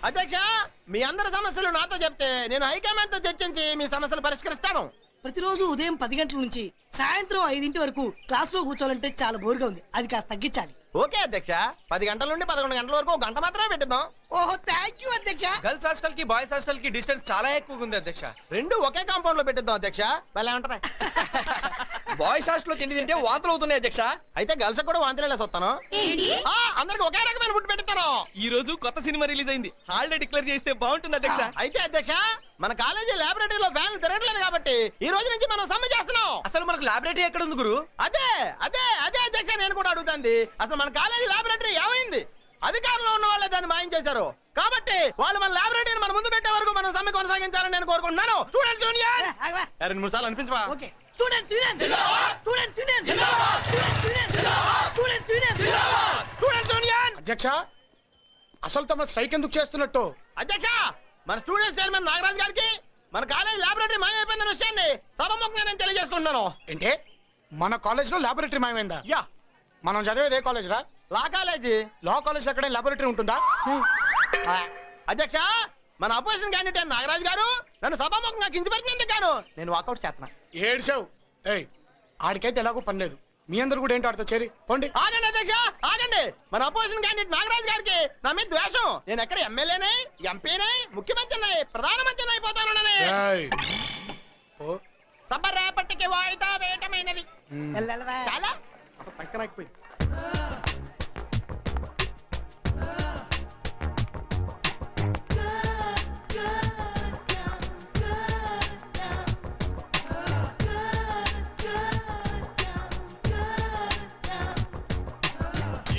అధ్యక్ష, మీ అందరి సమస్యలు నాతో చెప్తే నేను హైకమాండ్ తో చర్చించి మీ సమస్యలు పరిష్కరిస్తాను. ప్రతిరోజు ఉదయం 10 గంటల నుంచి సాయంత్రం 5 వరకు క్లాస్ లో కూర్చోవాలంటే చాలా బోర్గా ఉంది. అది కాస్త తగ్గించాలి. ఓకే అధ్యక్ష, 10 గంటల నుండి 11 గంటల వరకు 1 గంట మాత్రమే పెట్టిద్దాం. ఓహో, థ్యాంక్ యూ అధ్యక్ష. గర్ల్స్ హాస్టల్ కి బాయ్స్ హాస్టల్ కి డిస్టెన్స్ చాలా ఎక్కువగా ఉంది అధ్యక్ష. రెండు ఒకే కాంపౌండ్ లో పెట్టిద్దాం అధ్యక్ష. భలే ఉంటది. బాయ్స్ హాస్టల్ లో తిండి తింటే వాంతులు అవుతున్నాయి అధ్యక్ష. అయితే గర్ల్స్ కూడా వాంతిలేసి వస్తాను. అందరికి ఒకే రకమైన ఫుడ్ పెడతాను. ఈ రోజు కొత్త సినిమా రిలీజ్ అయింది, హాలిడే డిక్లేర్ చేస్తే బాగుంటుంది అధ్యక్ష. అయితే అధ్యక్ష, మన కాలేజీ లాబొరేటరీలో ఫ్యాన్లు తిరగట్లేదు కాబట్టి ఈ రోజు నుంచి మనం సమ్మె చేస్తున్నాం. అసలు మనకు లాబొరేటరీ ఎక్కడ ఉంది గురు? అదే అదే అదే అధ్యక్ష, నేను కూడా అడుగుతాంది. అసలు మన కాలేజీ లాబొరేటరీ ఏమైంది? అధికారంలో ఉన్న వాళ్ళే దాన్ని మాయం చేశారు. కాబట్టి వాళ్ళు మన లాబొరేటరీని మన ముందు పెట్టే వరకు మనం సమ్మె కొనసాగించాలని నేను కోరుకుంటున్నాను. స్టూడెంట్స్ యూనియన్ 2 సార్లు అనిపించవా? Okay, students union, students union, students union, students union, students union. అధ్యక్ష, అసలు తమ స్ట్రైక్ ఎందుకు చేస్తున్నట్టు? అధ్యక్ష, మన స్టూడెంట్స్ చైర్మన్ నాగరాజ్ గారికి మన కాలేజ్ లాబొరేటరీ మాయమైపోయిందన్న విషయాన్ని సభముఖంగా నేను తెలియజేసుకుంటున్నాను. ఏంటే, మన కాలేజ్ లో లాబొరేటరీ మాయమైందా? యా. మనం చదివేది ఏ కాలేజ్ రా? లా కాలేజీ. లా కాలేజ్ ఎక్కడ లాబొరేటరీ ఉంటుందా? అధ్యక్ష, మన అపోజిషన్ క్యాండిడేట్ నాగరాజ్ గారు నన్ను సభాముఖంగా కించపరిచినందుకు గాను నేను వాకౌట్ చేస్తున్నా. ఏడ్చావు. ఏయ్, ఆడికైతే ఎలాగో పని లేదు. మీ అందరు కూడా ఏంటి ఆడితో చేరి పోండి. ఆగండి అధ్యక్ష, ఆగండి. మన అపోజిషన్ క్యాండిడేట్ నాగరాజ్ గారికి నా మీద ద్వేషం. నేను ఎక్కడ ఎమ్మెల్యేనే, ఎంపీనే, ముఖ్యమంత్రిని, ప్రధానమంత్రిని అయిపోతానని. ఏయ్, ఓ, సభ రేపటికి వాయిదా వేయటమైనది. వెళ్ళవా? చాలా సంకనాకిపోయి.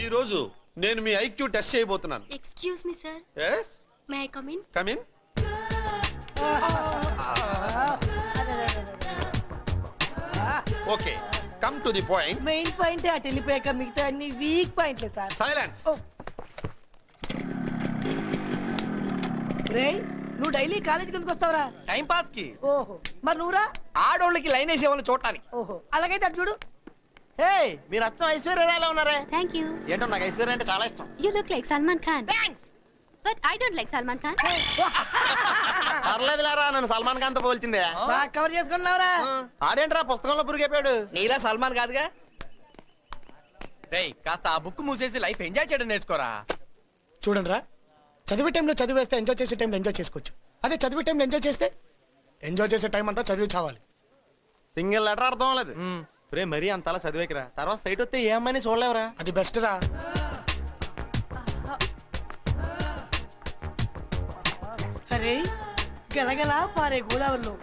ఈ రోజు నేను మీ ఐక్యూ టెస్ట్ చేయబోతున్నాను. Excuse me sir, yes may I come in? come in. Okay, come to the point. Main point అటు వెళ్ళిపోయాక మిగతా అన్ని వీక్ పాయింట్లే సార్. సైలెన్స్. రేయ్, నువ్వు డైలీ కాలేజీకి ఎందుకు వస్తావురా? టైం పాస్ కి. ఓహో, మరి నువ్వురా? ఆడోళ్ళకి లైన్ వేసే వాళ్ళని చూడటానికి. ఓహో, అలాగైతే అటు చూడు. హే, మీరు అచ్చం ఐశ్వర్యరాయలా ఉన్నారే. Thank you. ఏంటో నాకు ఐశ్వర్య అంటే చాలా ఇష్టం. You look like Salman Khan. Thanks. But I don't like Salman Khan. పర్లేదులేరా, నన్ను సల్మాన్ ఖాన్ తో పోల్చిందే. బాగా కవర్ చేసుకున్నావురా. ఆడేంట్రా పుస్తకంలో పురిగైపోయాడు. నీలా సల్మాన్ కాదుగా. రేయ్, కాస్త ఆ బుక్ మూసేసి లైఫ్ ఎంజాయ్ చేయడం నేర్చుకోరా. చూడండి రా, చదివే టైంలో చదివేస్తే ఎంజాయ్ చేసే టైంలో ఎంజాయ్ చేసుకోవచ్చు. అదే చదివే టైంలో ఎంజాయ్ చేస్తే ఎంజాయ్ చేసే టైం అంతా చదివి చావాలి. సింగిల్ లెటర్ అర్థం లేదు. రే, మరీ అంతలా చదివేకిరా, తర్వాత సైట్ వస్తే ఏ అమ్మాయిని చూడలేవురా. అది బెస్ట్ రా. అరే, గలగల పారే గోదావరిలో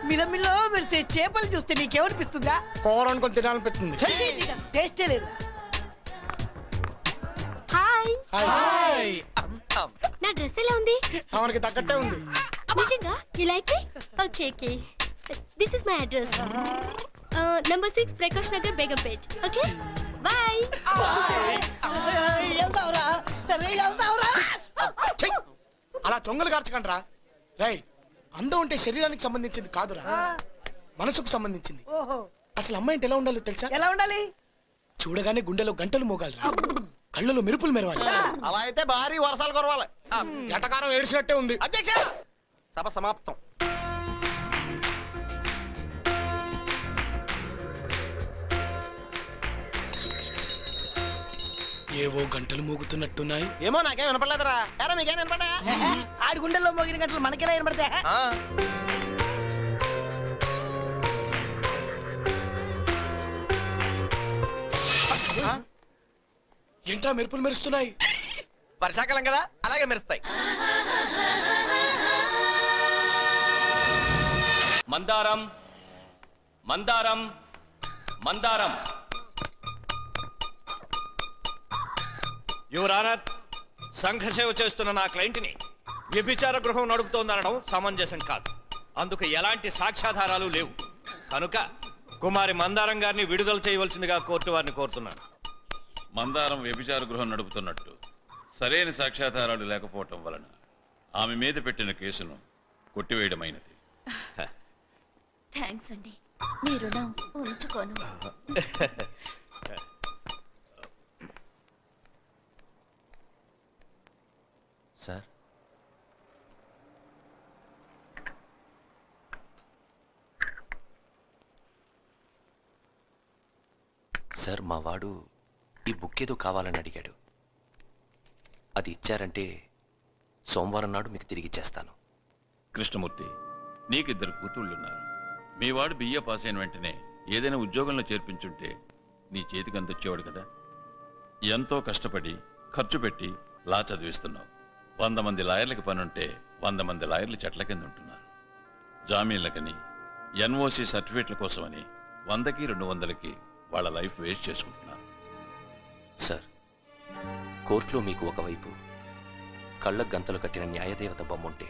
మిలమిలో మెరిసే చేపలు చూస్తే నీకేమనిపిస్తుందా? కూర అనుకొని తినాలనిపిస్తుంది. టేస్టే లేదు. హాయ్. హాయ్. నా డ్రెస్ ఎలా ఉంది? మనకి తగ్గట్టే ఉంది. నిజంగా? You like it? Okay okay. This is my address. Number 6 Prakash Nagar Begumpet. Okay, bye. వెళ్తావురా? వెళ్తావురా? ఛీ! అలా చొంగలు కార్చకండి రా. రై, అందం ఉంటే శరీరానికి సంబంధించింది కాదురా, మనసుకు సంబంధించింది. ఓహో, అసలు అమ్మాయి అంటే ఎలా ఉండాలో తెలుసా? ఎలా ఉండాలి? చూడగానే గుండెలో గంటలు మోగాలి, కళ్ళలో మెరుపులు మెరవాలి. అలా అయితే భారీ వర్షాలు కురవాలి. ఎటకారం ఏడిసినట్టే ఉంది. అధ్యక్ష, సభ సమాప్తం. ఏవో గంటలు మోగుతున్నట్టున్నాయి. ఏమో నాకేం వినపడలేదురా. ఎరా, మీకేం వినపడా? ఆడి గుండెల్లో మోగిన గంటలు మనకెలా వినపడతా? ఏంటా మెరుపులు మెరుస్తున్నాయి? వర్షాకాలం కదా, అలాగే మెరుస్తాయి. మందారం మందారం మందారం. యువర్ ఆనర్, సంఘ సేవ చేస్తున్న నా క్లయింట్ని వ్యభిచార గృహం నడుపుతోందనడం సమంజసం కాదు. అందుకు ఎలాంటి సాక్ష్యాధారాలు లేవు. కనుక కుమారి మందారం గారిని విడుదల చేయవలసిందిగా కోర్టు వారిని కోరుతున్నాను. మందారం వ్యభిచార గృహం నడుపుతున్నట్టు సరైన సాక్ష్యాధారాలు లేకపోవటం వలన ఆమె మీద పెట్టిన కేసును కొట్టివేయడమైనది. థ్యాంక్స్ అండి, మీ రుణం ఉంచుకోను. సార్, సార్ మా వాడు ఈ బుక్ ఏదో కావాలని అడిగాడు. అది ఇచ్చారంటే సోమవారం నాడు మీకు తిరిగి ఇచ్చేస్తాను. కృష్ణమూర్తి, నీకిద్దరు కూతుళ్ళున్నారు. మీ వాడు బిఏ పాస్ అయిన వెంటనే ఏదైనా ఉద్యోగంలో చేర్పించుంటే నీ చేతికి అందొచ్చేవాడు కదా. ఎంతో కష్టపడి ఖర్చు పెట్టి లా చదివిస్తున్నావు. 100 మంది లాయర్లకి పనుంటే 100 మంది లాయర్లు చెట్ల కింద ఉంటున్నారు. జామీన్లకని, ఎన్ఓసి సర్టిఫికేట్ల కోసమని 100కి 200కి వాళ్ళ లైఫ్ వేస్ట్ చేసుకుంటున్నారు. సార్, కోర్టులో మీకు ఒకవైపు కళ్ళ గంతలు కట్టిన న్యాయదేవత బొమ్మ ఉంటే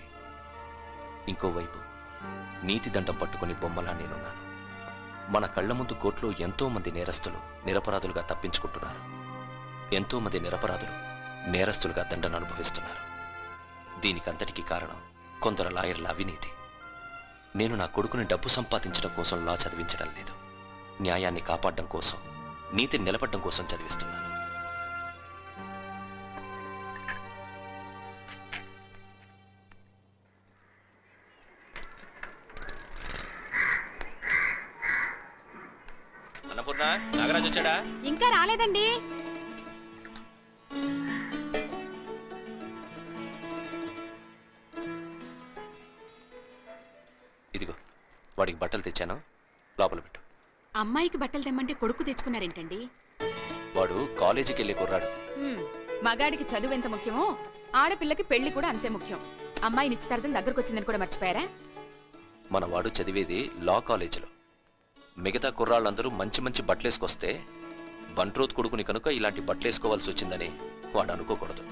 ఇంకోవైపు నీతి దండం పట్టుకుని బొమ్మలా నేనున్నాను. మన కళ్ళ ముందు కోర్టులో ఎంతో మంది నేరస్తులు నిరపరాధులుగా తప్పించుకుంటున్నారు. ఎంతో మంది నిరపరాధులు నేరస్తులుగా దండను అనుభవిస్తున్నారు. దీనికంతటికీ కారణం కొందరు లాయర్ల అవినీతి. నేను నా కొడుకుని డబ్బు సంపాదించడం కోసం లా చదివించడం లేదు, న్యాయాన్ని కాపాడడం కోసం, నీతిని నిలబడడం కోసం చదివిస్తున్నాను. అన్నపూర్ణ, నాగరాజు వచ్చాడా? ఇంకా రాలేదండి. ఇదిగో వాడికి బట్టలు తెచ్చాను, లోపల పెట్టు. అమ్మాయికి బట్టలు తెమ్మంటే కొడుకు తెచ్చుకున్నారేంటండి? వాడు కాలేజీకి వెళ్ళే కుర్రాడు. మగాడికి చదువు ఎంత ముఖ్యమో ఆడపిల్లకి పెళ్లి కూడా అంతే ముఖ్యం. అమ్మాయి నిశ్చితార్థం దగ్గరకు వచ్చిందని కూడా మర్చిపోయారా? మన వాడు చదివేది లా కాలేజీలో. మిగతా కుర్రాళ్ళందరూ మంచి మంచి బట్టలేసుకొస్తే బంట్రోత్ కొడుకుని కనుక ఇలాంటి బట్టలేసుకోవాల్సి వచ్చిందని వాడు అనుకోకూడదు.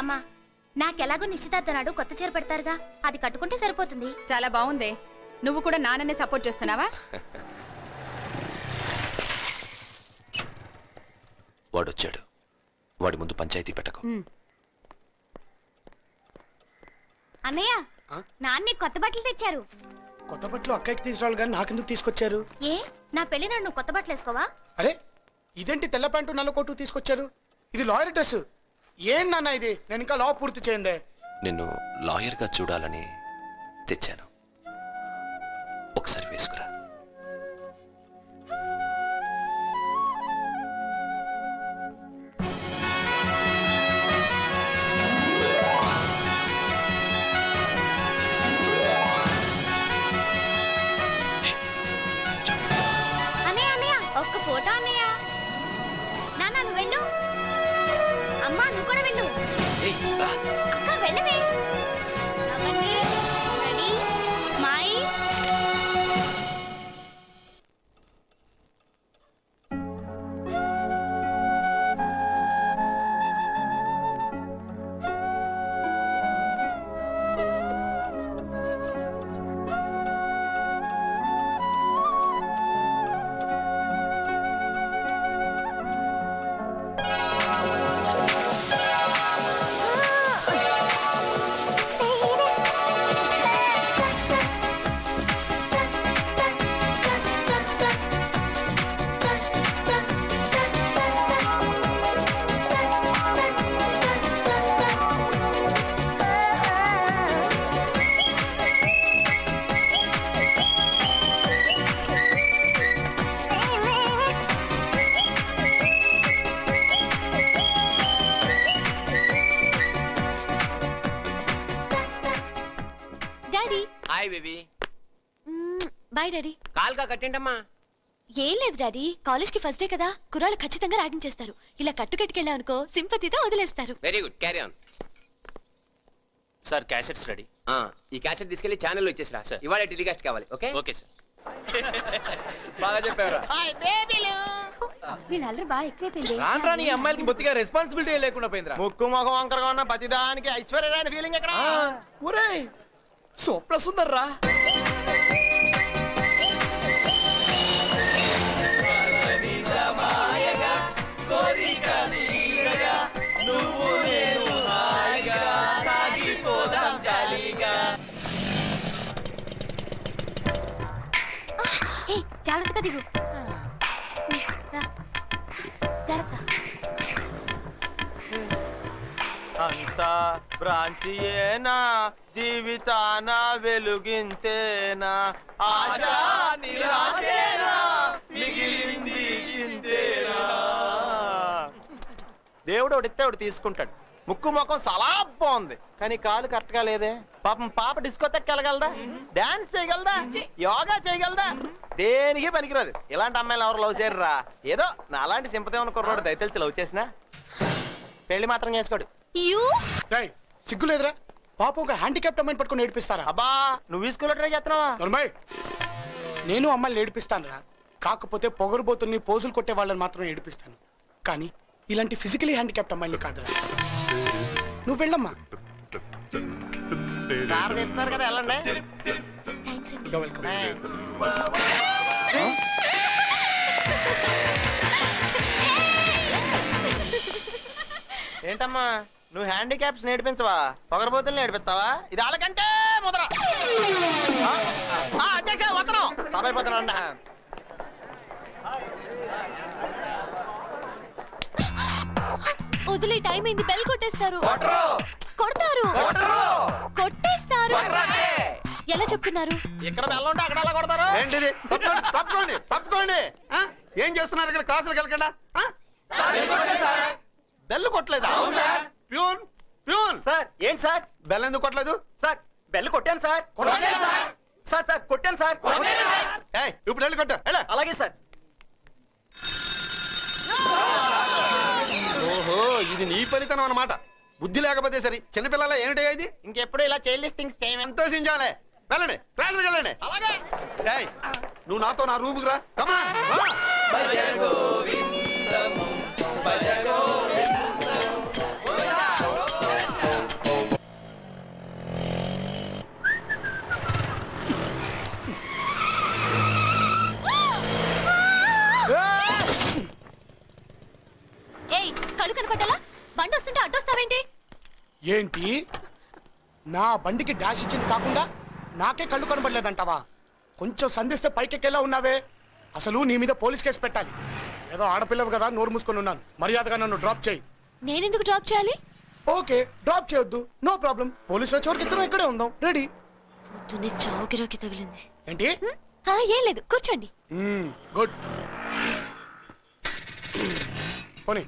అమ్మా, నాకెలాగో నిశ్చితార్థం నాడు కొత్త చీర పెడతారుగా, అది కట్టుకుంటే సరిపోతుంది. చాలా బాగుంది. నువ్వు కూడా నాన్ననే సపోర్ట్ చేస్తున్నావా? వాడొచ్చాడు, వాడి ముందు పంచాయతీ పెట్టకు. అన్నయ్య, నాన్న కొత్త బట్టలు తెచ్చారు. కొత్త బట్టలు అక్కడికి తీసుకురావాలి కానీ నాకెందుకు తీసుకొచ్చారు? ఏ, నా పెళ్లి నాడు నువ్వు కొత్త బట్టలు వేసుకోవా? అరే, ఇదేంటి తెల్ల ప్యాంటు నల్ల కోటు తీసుకొచ్చారు? ఇది లాయర్ డ్రెస్. ఏం నాన్న ఇది? నేను ఇంకా లా పూర్తి చేయందే. నిన్ను లాయర్గా చూడాలని తెచ్చాను, ఒకసారి వేసుకురా. ఒక్క ఫోటో అన్నయ్య. నాన్న నువ్వు వెళ్ళు. అమ్మా నువ్వు కూడా వెళ్ళు. అక్క వెళ్ళవే. Ready, smile. Hi baby. Bye daddy. కాల్గా కట్టండమ్మా. ఏం లేదు డాడీ, కాలేజ్ కి ఫస్ట్ డే కదా, కుర్రాళ్ళు ఖచ్చితంగా ర్యాగింగ్ చేస్తారు. ఇలా కట్టుకెట్టుకెళ్ళామనుకో సింపతితో వదిలేస్తారు. Very good, carry on. Sir, cassettes ready. ఈ క్యాసెట్ తీసుకెళ్లి ఛానల్లో ఇచ్చేసిరా. ఇవాళ టెలికాస్ట్ కావాలి. Okay okay sir. బాగా చెప్పారా? వీళ్ళందరూ బాగా ఎక్కువైపోయింది. రాను నీ అమ్మాయిలకి బొత్తిగా రెస్పాన్సిబిలిటీ లేకుండా పోయిందిరా. ముక్కు ముఖం వంకరగా ఉన్న ప్రతిదానికి ఐశ్వర్య ఫీలింగ్ ఎక్కడ? ఒరే సూపర్ సుందర్రా. జాగ్రత్తగా దిగు. జాగ్రత్త. అంతా భ్రాంతియేనా, జీవితాన వెలుగింతేనా, ఆశా నిరాశేనా, మిగిలిన దేవుడు ఒకటిస్తే ఒకటి తీసుకుంటాడు. ముక్కు ముఖం చాలా బాగుంది, కానీ కాలు కరెక్ట్ గా లేదే. పాపం పాప డిస్కోతెక్ వెళ్ళగలదా, డాన్స్ చేయగలదా, యోగా చేయగలదా? దేనికి పనికిరాదు. ఇలాంటి అమ్మాయిలు ఎవరు లవ్ చేయరురా. ఏదో నా అలాంటి సింపతి ఉన్న కుర్రోడు దయతెలిచి లవ్ చేసినా పెళ్లి మాత్రం చేసుకోడు. రేయ్, సిగ్గులేదురా? పాప ఒక హ్యాండిక్యాప్ట్ అమ్మాయిని పట్టుకొని ఏడిపిస్తారా? అబ్బా, నువ్వు ఈ స్కూల్లో ట్రై చేస్తున్నావా? నర్మయ్, నేను అమ్మాయిని ఏడిపిస్తాను రా. కాకపోతే పొగరుబోతుల్ని పోజులు కొట్టే వాళ్ళని మాత్రం ఏడిపిస్తాను, కానీ ఇలాంటి ఫిజికలీ హ్యాండిక్యాప్ట్ అమ్మాయిని కాదురా. నువ్వు వెళ్ళమ్మా. సార్ చెప్తున్నారు కదా, వెళ్ళండి. వెల్కమ్. ఏంటమ్మా, నువ్వు హ్యాండిక్యాప్స్ నేర్పించవా? పొగరబోతుల్ని నేర్పిస్తావా? ఇది వాళ్ళకంటే ముద్ర. అధ్యక్ష వత్తనం సభైపోతున్నా. వదిలే, టైం అయింది. బెల్ కొట్టేస్తారు. కొడతారు, కొట్టేస్తారు. ఎలా చెప్తున్నారు? ఇక్కడ బెల్ల ఉంటే అక్కడ ఎలా కొడతారు? ఏంటిది? తప్పుకోండి తప్పుకోండి తప్పుకోండి. ఏం చేస్తున్నారు ఇక్కడ? క్లాసులకు వెళ్ళకుండా బెల్లు కొట్టలేదా? Peon peon sir. ఏంటి సార్? బెల్ ఎందుకు కొట్టలేదు? సార్ బెల్లు కొట్టాను సార్. సార్ సార్ కొట్టాను సార్. ఇప్పుడు వెళ్ళి కొట్ట. అలాగే సార్. ఓహో, ఇది నీ ఫలితం అన్నమాట. బుద్ధి లేకపోతే సరి. చిన్నపిల్లల ఏమిటో ఇది? ఇంకెప్పుడు ఇలా చైల్డ్ థింగ్స్ చేయమని. సంతోషించాలే. వెళ్ళండి, క్లాసులకు వెళ్ళండి. అలాగే. నువ్వు నాతో నా రూముకు రా. కమా. ఏయ్, కళ్ళు కనపడ్డాలా? బండి వస్తుంటే అడ్డొస్తావేంటి? ఏంటి, నా బండికి డాష్ ఇచ్చింది కాకుండా నాకే కళ్ళు కనబడలేదంటావా? కొంచెం సంధిస్తే పైకెక్కేలా ఉన్నావే. అసలు నీ మీద పోలీస్ కేసు పెట్టాలి. ఏదో ఆడపిల్లవు కదా, నోరు మూసుకొని ఉన్నాను. మర్యాదగా నన్ను డ్రాప్ చేయి. నేనెందుకు డ్రాప్ చేయాలి? ఓకే, డ్రాప్ చేయొద్దు, నో ప్రాబ్లం. పోలీసులు వచ్చే వరకు ఇద్దరం ఇక్కడే ఉందాం. రెడీ? పొద్దున్నే చావుకిరాకి తగిలింది. ఏంటి? ఏం లేదు, కూర్చోండి. గుడ్. పోనీ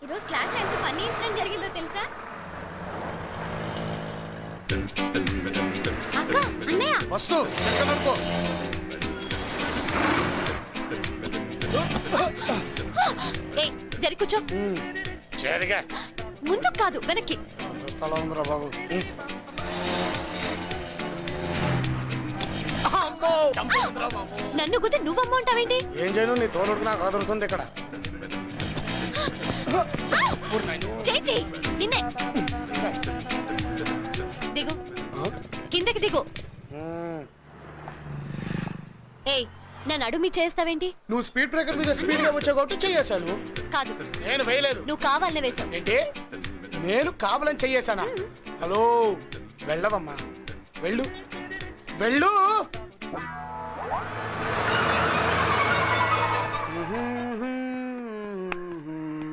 ఈరోజు క్లాస్ లో ఎంత ఫన్నీ ఇన్సిడెంట్ జరిగిందో తెలుసా? అక్క, అన్నయ్య. వస్తు నడుకో. ఏయ్, జరి కూర్చో. చేరిగా ముందుకు కాదు, వెనక్కి. తల ఉందిరా బాబు. నన్ను గుద్ది నువ్వమ్మ ఉంటావేంటి? ఏం చేయను, నీ తోలుడు నాకు అదురుతుంది ఇక్కడ. చేతి నిన్నే. దిగు, కిందకి దిగు. ఏయ్, నన్ను అడుగు మీ చేస్తావేంటి? నువ్వు స్పీడ్ బ్రేకర్ మీద స్పీడ్ గా వచ్చావు కాబట్టి చెయ్యేశాను. కాదు, నేను వేయలేదు. నువ్వు కావాలనే వేసావు. ఏంటి, నేను కావాలని చెయ్యేశానా? హలో, వెళ్ళవమ్మా, వెళ్ళు వెళ్ళు.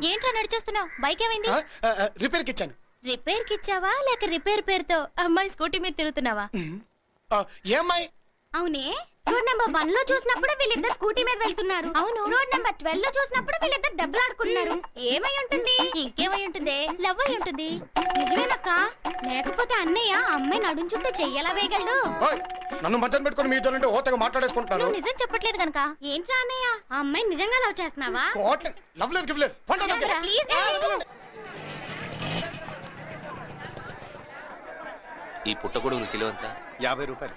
ఏంట్రా నడిచేస్తున్నావు? బైక్ ఏమైంది? రిపేర్ కి ఇచ్చాను. రిపేర్ కి ఇచ్చావా, లేక రిపేర్ పేరుతో అమ్మాయి స్కూటీ మీద తిరుగుతున్నావా? ఏమ్మాయి? అవునే, రోడ్ నెంబర్ 1 లో చూసినప్పుడు వీళ్ళిద్దరు స్కూటీ మీద వెళ్తున్నారు. అవును, రోడ్ నెంబర్ 12 లో చూసినప్పుడు వీళ్ళిద్దరు దెబ్బలాడుకున్నారు. ఏమై ఉంటుంది? ఇంకేమై ఉంటుంది? లవ్ అయి ఉంటుంది. నిజమేనక్క? లేకపోతే అన్నయ్య అమ్మాయి నడుం చుట్టూ చెయ్యలా వేయగలడు. నన్ను మధ్యన పెట్టుకుని మీతో ఓతగా మాట్లాడేసుకుంటున్నాను. నువ్వు నిజం చెప్పట్లేదు కనుక. ఏంట్రా అన్నయ్య, ఆ అమ్మాయి నిజంగా లవ్ చేస్తున్నావా? లవ్ లేదు గివ్ లేదు. ఈ పుట్టగొడుగులు కిలో ఎంత? 50 రూపాయలు.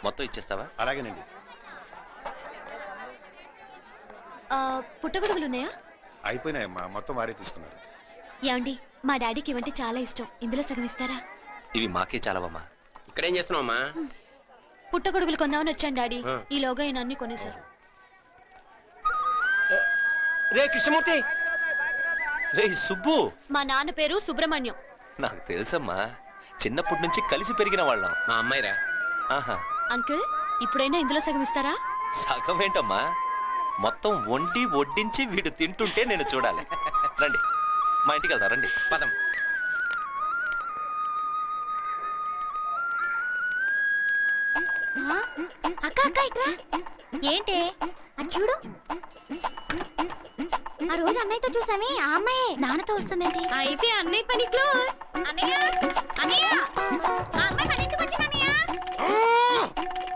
మొత్తం ఇచ్చేస్తావా? అలాగేనండి. పుట్టగొడుగులు ఉన్నాయా? అయిపోయినాయమ్మా, మొత్తం వారే తీసుకున్నారు. ఏమండి, మా డాడీకి ఇవంటే చాలా ఇష్టం. ఇందులో సగం ఇస్తారా? ఇవి మాకే చాలవమ్మా. ఇక్కడేం చేస్తున్నావమ్మా? పుట్టగొడుగులు కొందామని వచ్చాను డాడీ. ఈలోగా ఈయన అన్ని కొనేశారు. రే కృష్ణమూర్తి. రే సుబ్బు. మా నాన్న పేరు సుబ్రహ్మణ్యం. నాకు తెలుసమ్మా, చిన్నప్పటి నుంచి కలిసి పెరిగిన వాళ్ళం. మా అమ్మాయిరా. ఆహా. అంకుల్, ఇప్పుడైనా ఇందులో సగం ఇస్తారా? సగం ఏంటమ్మా, మొత్తం వండి వడ్డించి వీడు తింటుంటే నేను చూడాలి. రండి, మా ఇంటికి వెళ్తా. రండి, పదం. అక్క అక్క ఇక్కడ ఏంటే అది చూడు. ఆ రోజు అన్నయ్యతో చూసామే ఆ అమ్మాయే నాన్నతో వస్తుందండి. అయితే అన్నయ్య పని క్లోజ్. అన్నయ్య అన్నయ్య ఆ అమ్మాయి మన ఇంటికి వచ్చింది అన్నయ్య.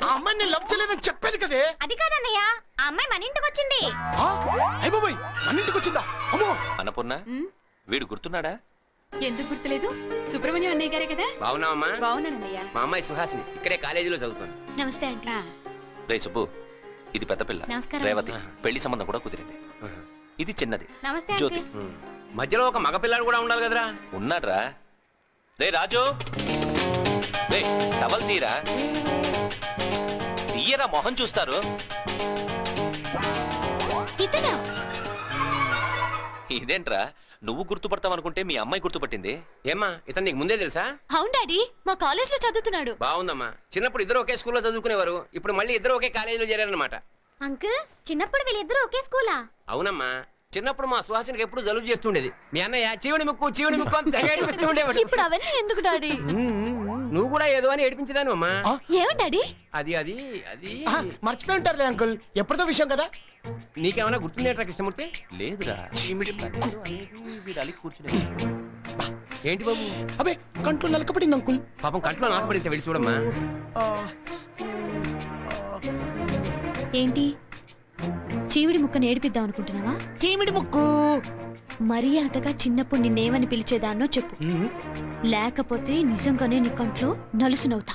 ఆ అమ్మాయిని నేను లవ్ చేయలేదని చెప్పాను కదే. అది కాదన్నయ్య ఆ అమ్మాయి మన ఇంటికి వచ్చింది. అయ్య బాబోయ్, మన ఇంటికి వచ్చిందా? అమ్మో. అన్నపూర్ణ వీడు గుర్తున్నాడా? ఎందుకు గుర్తులేదు? సుబ్రహ్మణ్యం అన్నయ్య గారే కదా. బాగున్నావమ్మా? బాగున్నానన్నయ్య. మా అమ్మాయి సుహాసిని ఇక్కడే కాలేజీలో చదువుతుంది. నమస్తే అండి. రే సుబ్బు, ఇది పెద్ద పిల్ల నమస్కారం. రేవతి. పెళ్లి సంబంధం కూడా కుదిరింది. ఇది చిన్నది నమస్తే జ్యోతి. మధ్యలో ఒక మగపిల్లాడు కూడా ఉండాలి కదరా. ఉన్నాడ్రా. రే రాజు, రే టవల్ తీరా. తీయరా, మొహం చూస్తారు. ఇతనా? ఇదేంట్రా, నువ్వు గుర్తుపడతావనుకుంటే మీ అమ్మాయి గుర్తుపట్టింది. ఏమ్మా ఇతను నీకు ముందే తెలుసా? అవును డాడీ, మా కాలేజ్ లో చదువుతున్నాడు. బాగుందమ్మా. చిన్నప్పుడు ఇద్దరు ఒకే స్కూల్లో చదువుకునేవారు. ఇప్పుడు మళ్ళీ ఇద్దరు ఒకే కాలేజీలో చేరారనమాట. అంకుల్, చిన్నప్పుడు వీళ్ళిద్దరూ ఒకే స్కూలా? అవునమ్మా. చిన్నప్పుడు మా సుహాసినికి ఎప్పుడు జలుబు చేస్తుండేది. మీ అన్నయ్య చీవుడి ముక్కు అని తెగ ఏడిపిస్తుండేవాడు. ఇప్పుడు అవన్నీ ఎందుకు డాడీ? నువ్వు కూడా ఏదో అని ఏడిపించదాను అమ్మా. ఏమో డాడీ? అది అది అది మర్చిపోయి ఉంటారులే అంకుల్, ఎప్పుడుదో విషయం కదా. నీకేమైనా గుర్తుందేట్రా కృష్ణమూర్తి? లేదురా. వీడు అలిగి కూర్చునే. ఏంటి బాబు? అబే, కంట్లో నలకపడింది అంకుల్. పాపం కంట్లో నాటపడితే వెళ్ళి చూడమ్మా. ఏంటి, చీవిడి ముక్కను ఏడిపిద్దాం అనుకుంటున్నావా? చీమిడి ముక్కు. మర్యాదగా చిన్నప్పుడు నిన్నేమని పిలిచేదాన్నో చెప్పు, లేకపోతే నిజంగానే నీ కంట్లో నలుసునవుతా.